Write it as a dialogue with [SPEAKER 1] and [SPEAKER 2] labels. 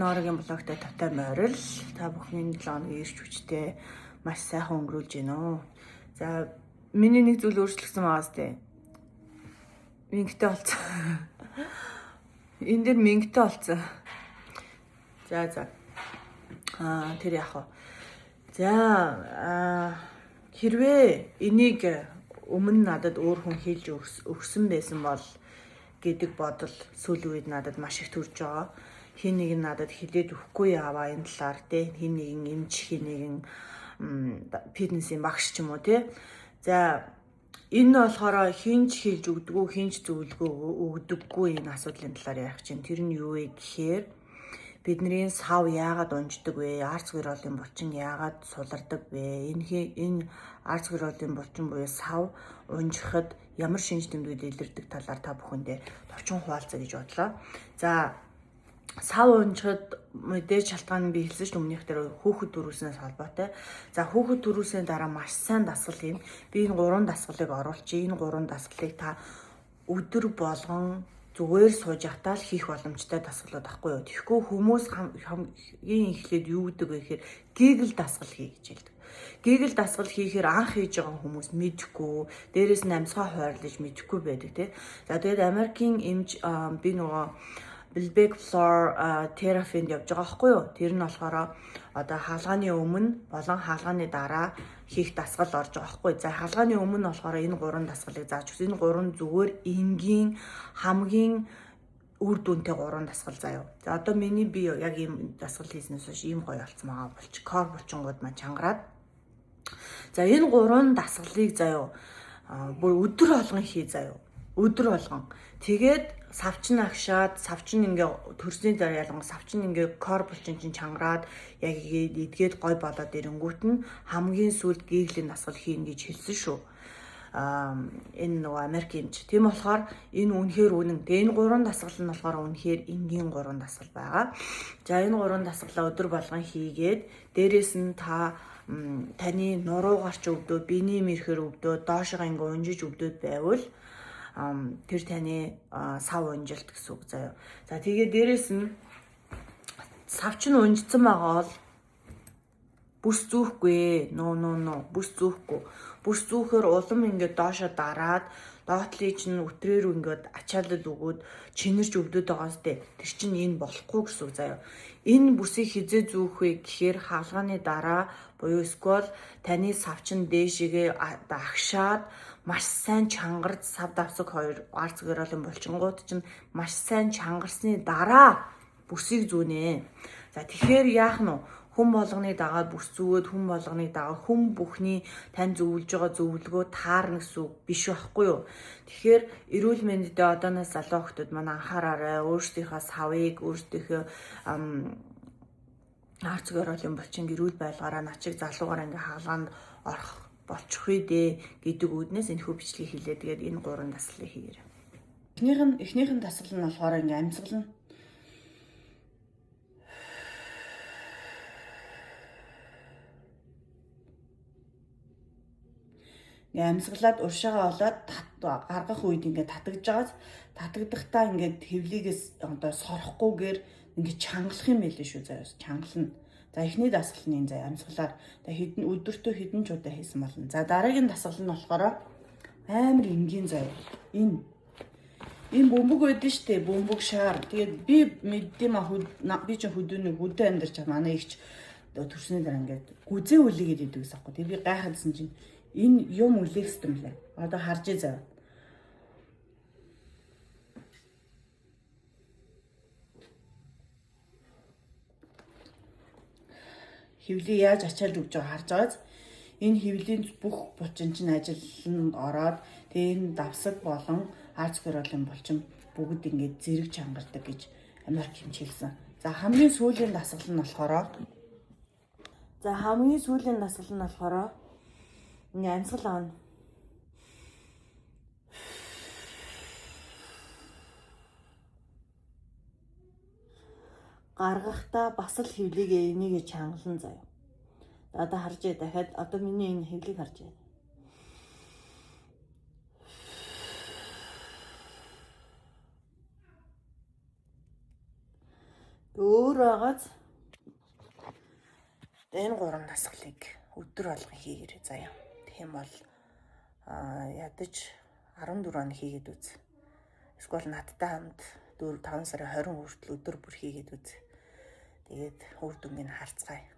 [SPEAKER 1] Ноорогийн блогтой тавтай морил та бүхний 7 хоногийн ирч хүчтэй маш сайхан өнгөрүүлж байна уу. За миний нэг зүйл өөрчлөгдсөн байгаас тээ. Мингтэй болсон. Энд дээр мингтэй болсон. За. Тэр яах вэ? За хэрвээ энийг өмнө надад өөр хүн хэлж өгсөн байсан бол гэдэг бодол сүүлийн үед надад маш их төрж байгаа. Хин нэг нь надад хэлээд өгөхгүй яваа энэ талаар те. Хин нэг нь эмч, хин нэг нь фитнесийн багш ч юм уу те. За энэ нь болохоор хинч хэлж өгдөггүй, хинч өгдөггүй энэ асуудлын талаар ярих чинь. Тэр нь юу вэ гэхээр бидний сав яагаад унждаг вэ? Арц гэролын булчин яагаад сулардаг вэ? Энэ арц гэролын булчин буюу сав унжихад ямар шинж тэмдгүүд илэрдэг талаар та бүхэндээ товчхон хуваалцаа гэж бодлоо. За сав унжихад мэдээж шалтгаан нь би хэлсэн шүү өмнөх дээр хүүхэд төрүүлснээс холбоотой. За хүүхэд төрүүлснээр дараа маш сайн дасгал хийн. Би энэ 3 дасгалыг оруулчих. Энэ 3 дасгалыг та өдөр болгон зүгээр сууж явтаа л хийх боломжтой дасгалууд ахгүй юу. Тэгэхгүй хүмүүс хамгийн эхлээд юу гэдэг вэ гэхээр Google дасгал хий гэж хэлдэг. Google дасгал хийхээр анх хийж байгаа хүмүүс мэдэхгүй, дээрээс нь амьсгаа хойрлож мэдэхгүй байдаг тий. За тэгээд Америкийн эмч би нөгөө Pelvic floor therapy-нд явж байгаа байхгүй юу? Тэр нь болохоор одоо хаалгааны өмнө болон хаалгааны дараа хийх дасгал орж байгаа байхгүй. За хаалгааны өмнө болохоор энэ 3 дасгалыг зааж өгсөн. Энэ 3 зүгээр энгийн хамгийн үр дүнтэй 3 дасгал заяа. За одоо миний би яг ийм дасгал хийснээс хойш ийм гоё болсон байгаа болч. Кор булчингууд маань чангараад. За энэ 3 дасгалыг заяа бүр өдөр болгон хий заяа. Өдөр болгон. Тэгээд савчин агшаад, савчин ингээ төрсний дараа ялангуяа савчин ингээ кор булчин чинь чангараад яг эдгээд гой болоод ирэнгүүт нь хамгийн сүүлд гэглийн дасгал хийн гэж хэлсэн шүү. Энэ нөгөө Америкч. Тийм болохоор энэ үнэхээр үнэн. Тэгээ энэ 3 дасгал нь болохоор үнэхээр энгийн 3 дасгал байгаа. За энэ 3 дасгалаа өдөр болгон хийгээд дээрэс нь таны нуруу гарч өвдөө, биений мэрхээр өвдөө, доошоо ингээ унжиж өвдөөд байвал тэр таны сав унжилт гэсэн үг заяа. За тэгээ дээрэс нь сав чинь унжсан байгаа бол бүс зүүхгүй. Бүс зүүхгүй. Бүс зүүхээр улам ингээд доошо дараад доотлыг чинь өтрээр ингээд ачаалал өгөөд чинэрч өвдөд байгаас тэ. Тэр чинь энэ болохгүй гэсэн үг заяа. Энэ бүсийг хизээ зүүх вэ гэхээр хаалгааны дараа буюу сквал таны сав чинь дээшээгээ агшаад маш сайн чангард сав давсаг 2 арц гэролын булчингууд чинь маш сайн чангарсны дараа бүсийг зүүнэ. За тэгэхээр яах нь вэ? Хүн болгоны дагаад бүс зүүгээд хүн болгоныг дагаад хүн бүхний тань зөвлөж байгаа зөвлөгөө таарна гэсэн үг биш байхгүй юу? Тэгэхээр эрүүл мэндэд одооноос залуу хүмүүс маань анхаараарай. Өөрсдийнхөө савыг, өөрсдийнхөө арц гэролын булчин эрүүл байлгаараа начиг залуугаар ингээ хаалгаанд орох болчих үү дээ гэдэг үүднээс энэ хөө бичлэг хийлээ. Тэгээд энэ 3 дасгалыг хийгээрэй. Эхнийх нь дасгал нь болохоор ингээ амьсгал нь амьсгалаад уршаагаа олоод гаргах үед ингээд татагдахдаа ингээд хэвлийгээс одоо сорохгүйгээр ингээд чангалах юм байл шүү заяа. Чангална. За эхний дасгал нь энэ заяа амьсгалаар хэдэн өдөртөө хэдэн ч удаа хийсэн болно. За дараагийн дасгал нь болохоор амар энгийн заяа. Энэ бөмбөг байдаг штэ, бөмбөг шаар. Тэгээд би мэддэм би ч хөдөө амьдарч байгаа. Манай ихч төрсний дараа ингээд гүзээ үлээгээд идэв гэсэн юм. Тэгээд би гайхадсан чинь энэ юм үлээх юм лээ. Одоо харж заяа. Хевлий яаж ачаалж өгч байгааг харж байгааз энэ хевлийн бүх булчин чинь ажилд ороод тэгээ энэ давсаг болон арц гэролын булчин бүгд ингээд зэрэг чангардаг гэж Америк хэмж хэлсэн. За хамгийн сүүлийн дасгал нь болохоор энэ амьсгал аавна. Гаргахдаа бас л хевлийгээ энийг чангалан заяа. Одоо харж дахиад одоо миний энэ хевлийг харж байна. Өөр байгааз энэ 3 дасгалыг өдөр болгон хийгээрэй заяа. Тэгэх юм бол ядаж 14 хоног хийгээд үз. Эсвэл надтай хамт 5 сарын 20 хүртэл өдөр бүр хийгээд үз. Тэгээд үр дүнгийг харцгаая.